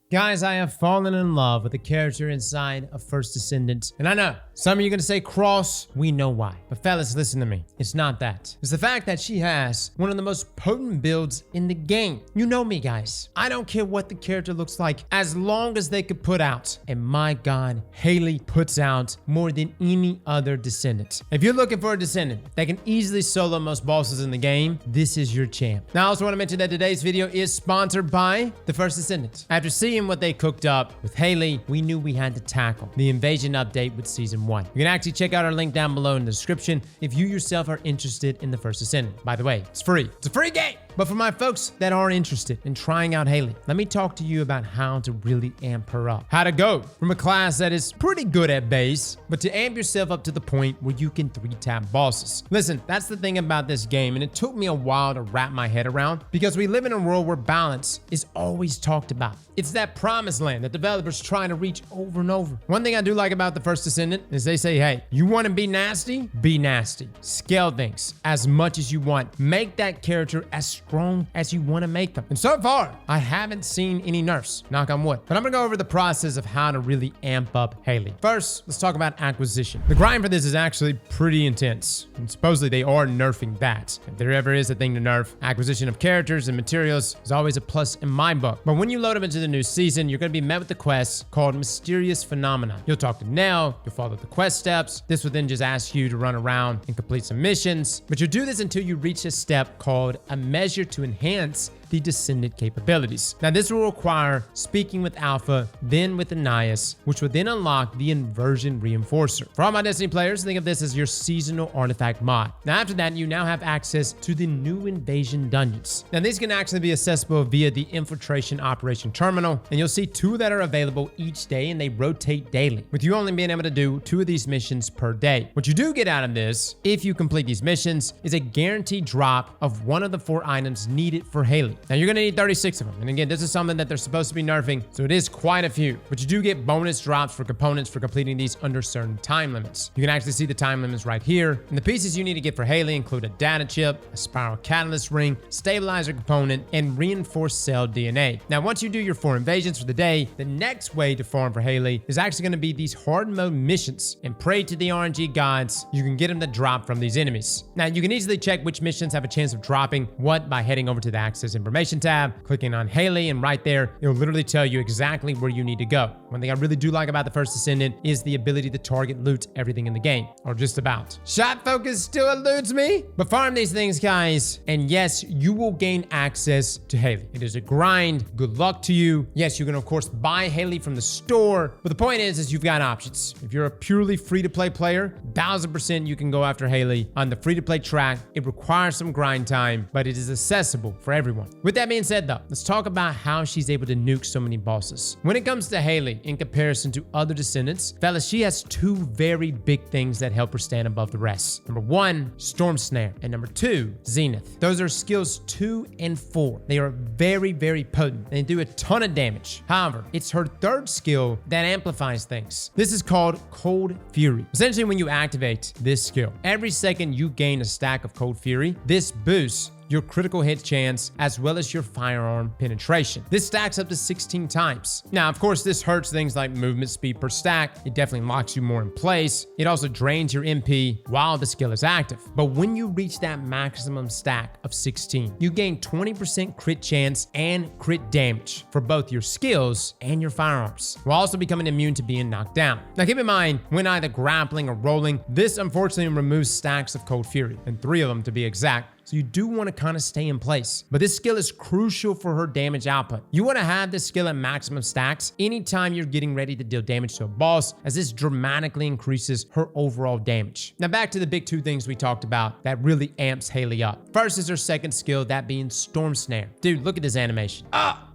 Guys, I have fallen in love with the character inside of First Descendant. And I know, some of you are going to say Cross, we know why. But fellas, listen to me. It's not that. It's the fact that she has one of the most potent builds in the game. You know me, guys. I don't care what the character looks like as long as they could put out. And my God, Hailey puts out more than any other Descendant. If you're looking for a Descendant that can easily solo most bosses in the game, this is your champ. Now, I also want to mention that today's video is sponsored by the First Descendant. After seeing what they cooked up with Hailey, we knew we had to tackle the invasion update with season 1. You can actually check out our link down below in the description if you yourself are interested in the First Descendant. By the way, it's free. It's a free game. But for my folks that are interested in trying out Hailey, let me talk to you about how to really amp her up. How to go from a class that is pretty good at base, but to amp yourself up to the point where you can 3-tap bosses. Listen, that's the thing about this game, and it took me a while to wrap my head around because we live in a world where balance is always talked about. It's that promised land that developers trying to reach over and over. One thing I do like about the First Descendant is they say, hey, you want to be nasty? Be nasty. Scale things as much as you want. Make that character as strong as you want to make them. And so far, I haven't seen any nerfs, knock on wood. But I'm gonna go over the process of how to really amp up Hailey. First, let's talk about acquisition. The grind for this is actually pretty intense, and supposedly they are nerfing that. If there ever is a thing to nerf, acquisition of characters and materials is always a plus in my book. But when you load up into the new season, you're gonna be met with the quest called Mysterious Phenomenon. You'll talk to Nell, you'll follow the quest steps. This will then just ask you to run around and complete some missions, but you'll do this until you reach a step called a measure to enhance the Descendant capabilities. Now, this will require speaking with Alpha, then with Ananias, which will then unlock the Inversion Reinforcer. For all my Destiny players, think of this as your seasonal artifact mod. Now, after that, you now have access to the new Invasion Dungeons. Now, these can actually be accessible via the Infiltration Operation Terminal, and you'll see 2 that are available each day, and they rotate daily, with you only being able to do 2 of these missions per day. What you do get out of this, if you complete these missions, is a guaranteed drop of one of the 4 items needed for Hailey. Now, you're gonna need 36 of them. And again, this is something that they're supposed to be nerfing, so it is quite a few. But you do get bonus drops for components for completing these under certain time limits. You can actually see the time limits right here. And the pieces you need to get for Hailey include a data chip, a spiral catalyst ring, stabilizer component, and reinforced cell DNA. Now, once you do your 4 invasions for the day, the next way to farm for Hailey is actually gonna be these hard mode missions. And pray to the RNG gods, you can get them to drop from these enemies. Now, you can easily check which missions have a chance of dropping what by heading over to the Access Information tab, clicking on Hailey, and right there, it'll literally tell you exactly where you need to go. One thing I really do like about the First Descendant is the ability to target loot everything in the game, or just about. Shot focus still eludes me, but farm these things, guys, and yes, you will gain access to Hailey. It is a grind. Good luck to you. Yes, you can of course buy Hailey from the store, but the point is you've got options. If you're a purely free-to-play player, 1000% you can go after Hailey on the free-to-play track. It requires some grind time, but it is accessible for everyone. With that being said though, let's talk about how she's able to nuke so many bosses. When it comes to Hailey, in comparison to other Descendants, fellas, she has 2 very big things that help her stand above the rest. Number 1, Storm Snare, and number 2, Zenith. Those are skills 2 and 4. They are very, very potent. They do a ton of damage. However, it's her 3rd skill that amplifies things. This is called Cold Fury. Essentially, when you activate this skill, every second you gain a stack of Cold Fury, this boosts your critical hit chance, as well as your firearm penetration. This stacks up to 16 times. Now, of course, this hurts things like movement speed per stack. It definitely locks you more in place. It also drains your MP while the skill is active. But when you reach that maximum stack of 16, you gain 20% crit chance and crit damage for both your skills and your firearms, while also becoming immune to being knocked down. Now, keep in mind, when either grappling or rolling, this unfortunately removes stacks of Cold Fury, and 3 of them to be exact. So you do want to kind of stay in place. But this skill is crucial for her damage output. You want to have this skill at maximum stacks anytime you're getting ready to deal damage to a boss, as this dramatically increases her overall damage. Now back to the big 2 things we talked about that really amps Hailey up. First is her 2nd skill, that being Storm Snare. Dude, look at this animation.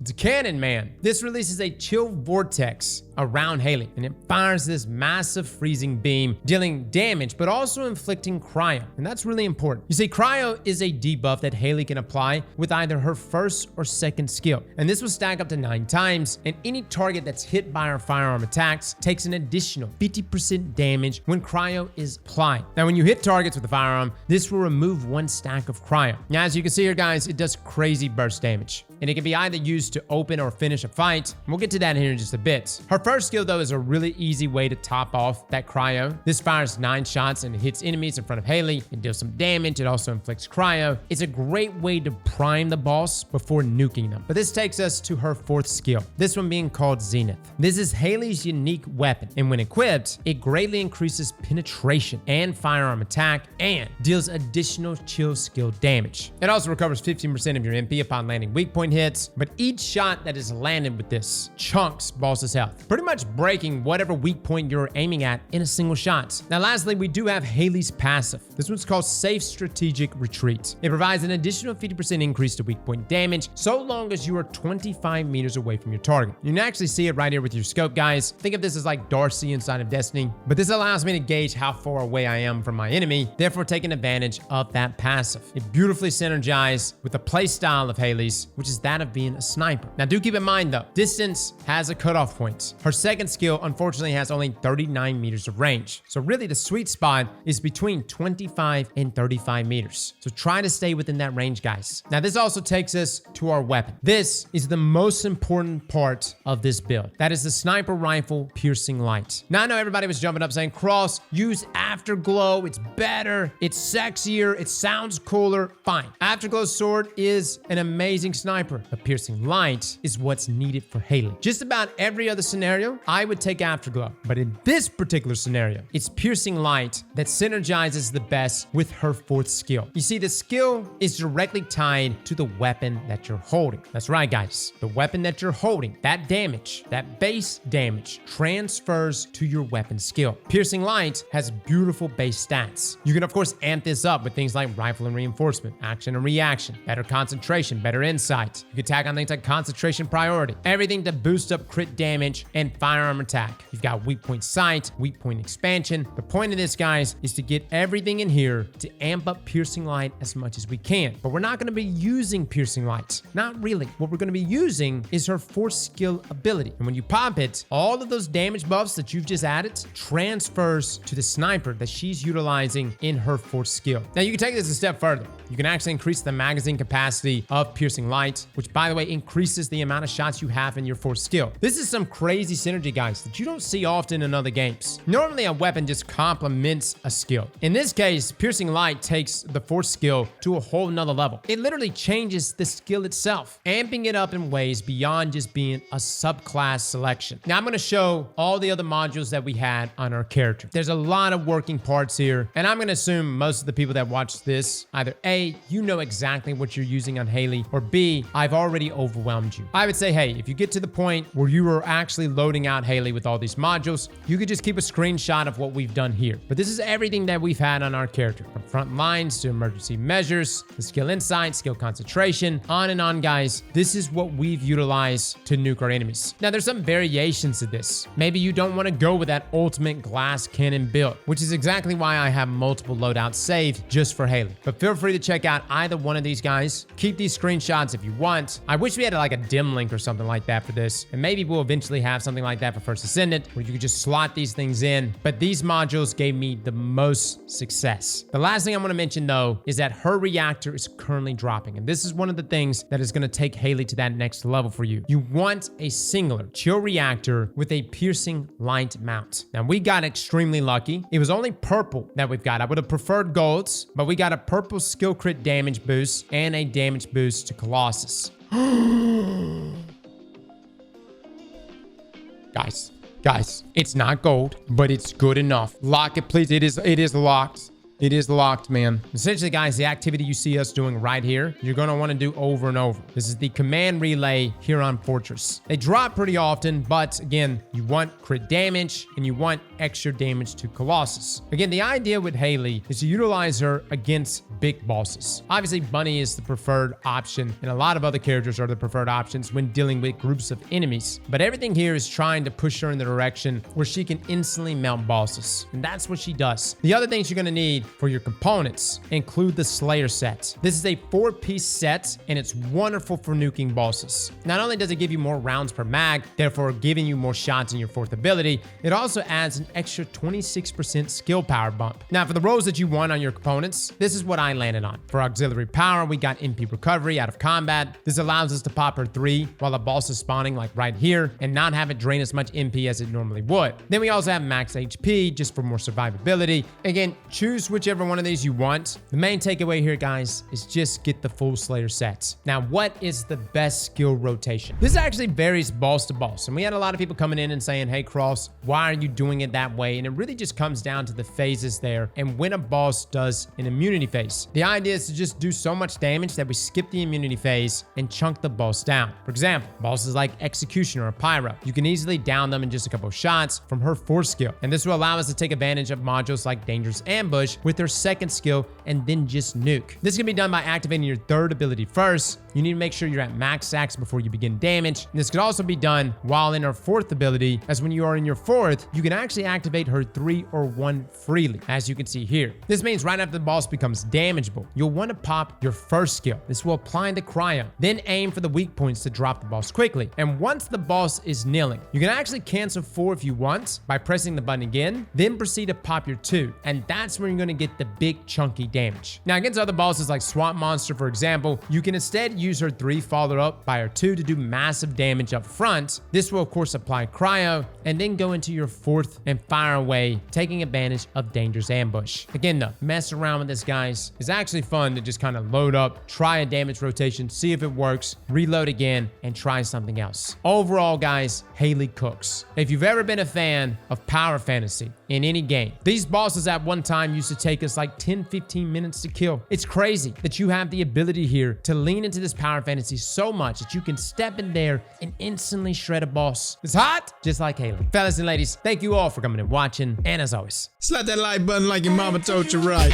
It's a cannon, man. This releases a chill vortex around Hailey, and it fires this massive freezing beam, dealing damage, but also inflicting cryo. And that's really important. You see, cryo is a debuff that Hailey can apply with either her 1st or 2nd skill. And this will stack up to 9 times, and any target that's hit by her firearm attacks takes an additional 50% damage when cryo is applied. Now, when you hit targets with the firearm, this will remove 1 stack of cryo. Now, as you can see here, guys, it does crazy burst damage. and it can be either used to open or finish a fight. We'll get to that here in just a bit. Her first skill, though, is a really easy way to top off that cryo. This fires 9 shots and it hits enemies in front of Hailey. It deals some damage. It also inflicts cryo. It's a great way to prime the boss before nuking them. But this takes us to her 4th skill, this one being called Zenith. This is Hailey's unique weapon, and when equipped, it greatly increases penetration and firearm attack and deals additional chill skill damage. It also recovers 15% of your MP upon landing weak point hits, but each shot that is landed with this chunks boss's health, pretty much breaking whatever weak point you're aiming at in a single shot. Now lastly, we do have Hailey's passive. This one's called Safe Strategic Retreat. It provides an additional 50% increase to weak point damage so long as you are 25 meters away from your target. You can actually see it right here with your scope, guys. Think of this as like Darcy inside of Destiny, but this allows me to gauge how far away I am from my enemy, therefore taking advantage of that passive. It beautifully synergizes with the playstyle of Hailey's, which is that of being a sniper. Now do keep in mind though, distance has a cutoff point. Her second skill unfortunately has only 39 meters of range. So really the sweet spot is between 25 and 35 meters. So try to stay within that range, guys. Now this also takes us to our weapon. This is the most important part of this build. That is the sniper rifle piercing light. Now I know everybody was jumping up saying, Cross, use Afterglow. It's better. It's sexier. It sounds cooler. Fine. Afterglow's sword is an amazing sniper. A piercing light is what's needed for Hailey. Just about every other scenario, I would take Afterglow. But in this particular scenario, it's piercing light that synergizes the best with her 4th skill. You see, the skill is directly tied to the weapon that you're holding. That's right, guys. The weapon that you're holding, that damage, that base damage transfers to your weapon skill. Piercing light has beautiful base stats. You can, of course, amp this up with things like rifle and reinforcement, action and reaction, better concentration, better insight. You can tag on things like concentration priority, everything to boost up crit damage and firearm attack. You've got weak point sight, weak point expansion. The point of this, guys, is to get everything in here to amp up piercing light as much as we can. But we're not going to be using piercing light. Not really. What we're going to be using is her 4th skill ability. And when you pop it, all of those damage buffs that you've just added transfers to the sniper that she's utilizing in her 4th skill. Now you can take this a step further. You can actually increase the magazine capacity of piercing light, which by the way increases the amount of shots you have in your 4th skill. This is some crazy synergy, guys, that you don't see often in other games. Normally a weapon just complements a skill. In this case, piercing light takes the 4th skill to a whole nother level. It literally changes the skill itself, amping it up in ways beyond just being a subclass selection. Now I'm going to show all the other modules that we had on our character. There's a lot of working parts here, and I'm going to assume most of the people that watch this, either A, you know exactly what you're using on Hailey, or B, I've already overwhelmed you. I would say, hey, if you get to the point where you are actually loading out Hailey with all these modules, you could just keep a screenshot of what we've done here. But this is everything that we've had on our character, from front lines to emergency measures, the skill insight, skill concentration, on and on, guys. This is what we've utilized to nuke our enemies. Now, there's some variations to this. Maybe you don't want to go with that ultimate glass cannon build, which is exactly why I have multiple loadouts saved just for Hailey. But feel free to check out either one of these guys. Keep these screenshots if you want. I wish we had like a dim link or something like that for this, and maybe we'll eventually have something like that for First Ascendant, where you could just slot these things in. But these modules gave me the most success. The last thing I'm going to mention though is that her reactor is currently dropping, and this is one of the things that is going to take Hailey to that next level for you. You want a singular chill reactor with a piercing light mount. Now we got extremely lucky. It was only purple that we've got. I would have preferred golds, but we got a purple skill crit damage boost and a damage boost to Colossus. Guys, it's not gold, but it's good enough. Lock it, please. It is locked. It is locked, man. Essentially, guys, the activity you see us doing right here, you're going to want to do over and over. This is the command relay here on Fortress. They drop pretty often, but again, you want crit damage and you want extra damage to Colossus. Again, the idea with Hailey is to utilize her against big bosses. Obviously, Bunny is the preferred option, and a lot of other characters are the preferred options when dealing with groups of enemies. But everything here is trying to push her in the direction where she can instantly melt bosses, and that's what she does. The other things you're going to need for your components include the Slayer set. This is a 4-piece set, and it's wonderful for nuking bosses. Not only does it give you more rounds per mag, therefore giving you more shots in your 4th ability, it also adds an extra 26% skill power bump. Now, for the roles that you want on your components, this is what I landed on. For auxiliary power, we got MP recovery out of combat. This allows us to pop her 3 while the boss is spawning, like right here, and not have it drain as much MP as it normally would. Then we also have max HP, just for more survivability. Again, choose whichever one of these you want. The main takeaway here, guys, is just get the full Slayer set. Now, what is the best skill rotation? This actually varies boss to boss, and we had a lot of people coming in and saying, hey, Cross, why are you doing it that way? And it really just comes down to the phases there and when a boss does an immunity phase. The idea is to just do so much damage that we skip the immunity phase and chunk the boss down. For example, bosses like Executioner or Pyro, you can easily down them in just a couple of shots from her 4th skill. And this will allow us to take advantage of modules like Dangerous Ambush with their 2nd skill and then just nuke. This can be done by activating your 3rd ability first. You need to make sure you're at max sacks before you begin damage. And this could also be done while in her 4th ability, as when you are in your 4th, you can actually activate her 3 or 1 freely, as you can see here. This means right after the boss becomes damageable, you'll want to pop your 1st skill. This will apply the cryo, then aim for the weak points to drop the boss quickly. And once the boss is kneeling, you can actually cancel 4 if you want by pressing the button again, then proceed to pop your 2. And that's where you're going to get the big chunky damage. Now, against other bosses like Swamp Monster, for example, you can instead use her 3 followed up by her 2 to do massive damage up front. This will, of course, apply cryo and then go into your 4th and fire away, taking advantage of Dangerous Ambush. Again, though, mess around with this, guys. It's actually fun to just kind of load up, try a damage rotation, see if it works, reload again, and try something else. Overall, guys, Hailey cooks. If you've ever been a fan of power fantasy in any game, these bosses at one time used to take us like 10-15 minutes to kill. It's crazy that you have the ability here to lean into this power fantasy so much that you can step in there and instantly shred a boss. It's hot, just like Hailey. Fellas and ladies, thank you all for coming and watching, and as always, Slap that like button like your mama told you right.